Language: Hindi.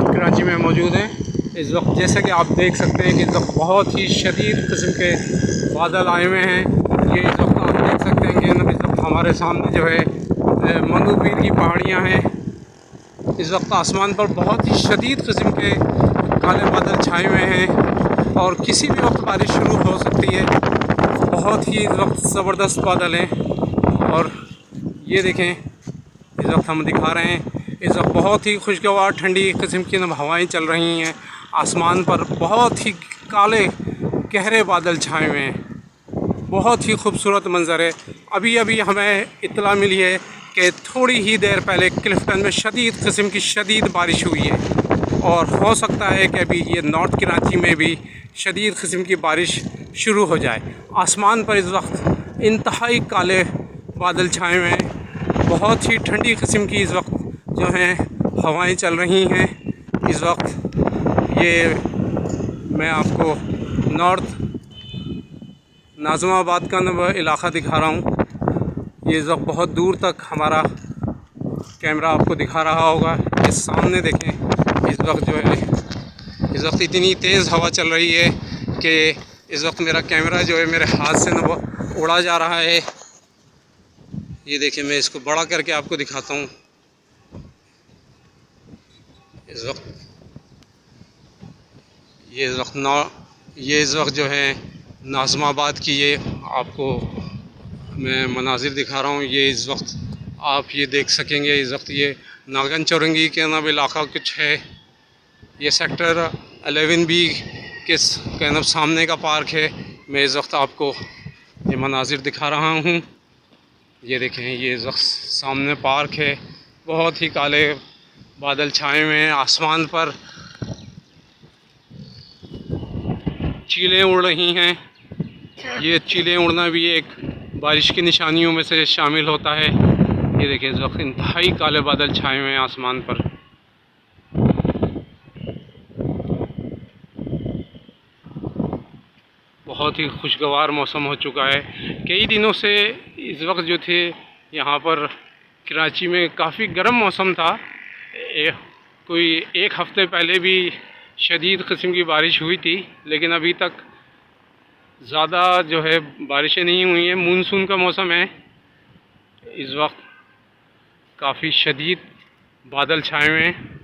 नॉर्थ कराची में मौजूद हैं। इस वक्त जैसे कि आप देख सकते हैं कि इस वक्त बहुत ही शदीद किस्म के बादल आए हुए हैं। ये इस वक्त आप देख सकते हैं कि इस वक्त हमारे सामने जो है मंगू पीर की पहाड़ियाँ हैं। इस वक्त आसमान पर बहुत ही शदीद किस्म के काले बादल छाए हुए हैं और किसी भी वक्त बारिश शुरू हो सकती है। बहुत ही इस वक्त ज़बरदस्त बादल हैं और ये देखें इस वक्त हम दिखा रहे हैं। इस वक्त बहुत ही खुशगवार ठंडी किस्म की हवाएं चल रही हैं। आसमान पर बहुत ही काले गहरे बादल छाए हुए हैं। बहुत ही खूबसूरत मंज़र है। अभी अभी हमें इत्तला मिली है कि थोड़ी ही देर पहले क्लिफ्टन में शदीद किस्म की शदीद बारिश हुई है और हो सकता है कि अभी ये नॉर्थ कराची में भी शदीद किस्म की बारिश शुरू हो जाए। आसमान पर इस वक्त इंतहाई काले बादल छाए हुए हैं। बहुत ही ठंडी किस्म की इस वक्त जो हैं हवाएं चल रही हैं। इस वक्त ये मैं आपको नॉर्थ नाज़िमाबाद का इलाक़ा दिखा रहा हूँ। ये इस वक्त बहुत दूर तक हमारा कैमरा आपको दिखा रहा होगा। ये सामने देखें, इस वक्त जो है इस वक्त इतनी तेज़ हवा चल रही है कि इस वक्त मेरा कैमरा जो है मेरे हाथ से न उड़ा जा रहा है। ये देखें, मैं इसको बड़ा करके आपको दिखाता हूँ। इस वक्त जो है नाज़िमाबाद की ये आपको मैं मनाजिर दिखा रहा हूँ। ये इस वक्त आप ये देख सकेंगे। इस वक्त ये नागन चौरंगी के नाम इलाक़ा कुछ है। ये सेक्टर 11B के सामने का पार्क है। मैं इस वक्त आपको ये मनाजिर दिखा रहा हूँ। ये देखें, ये इस वक्त सामने पार्क है। बहुत ही काले बादल छाए हुए हैं। आसमान पर चीलें उड़ रही हैं। ये चीलें उड़ना भी एक बारिश की निशानियों में से शामिल होता है। ये देखिए, इस वक्त इंतहाई काले बादल छाए हुए हैं आसमान पर। बहुत ही खुशगवार मौसम हो चुका है। कई दिनों से इस वक्त जो थे यहाँ पर कराची में काफ़ी गर्म मौसम था। कोई एक हफ़्ते पहले भी शदीद किस्म की बारिश हुई थी, लेकिन अभी तक ज़्यादा जो है बारिशें नहीं हुई हैं। मानसून का मौसम है। इस वक्त काफ़ी शदीद बादल छाए हुए हैं।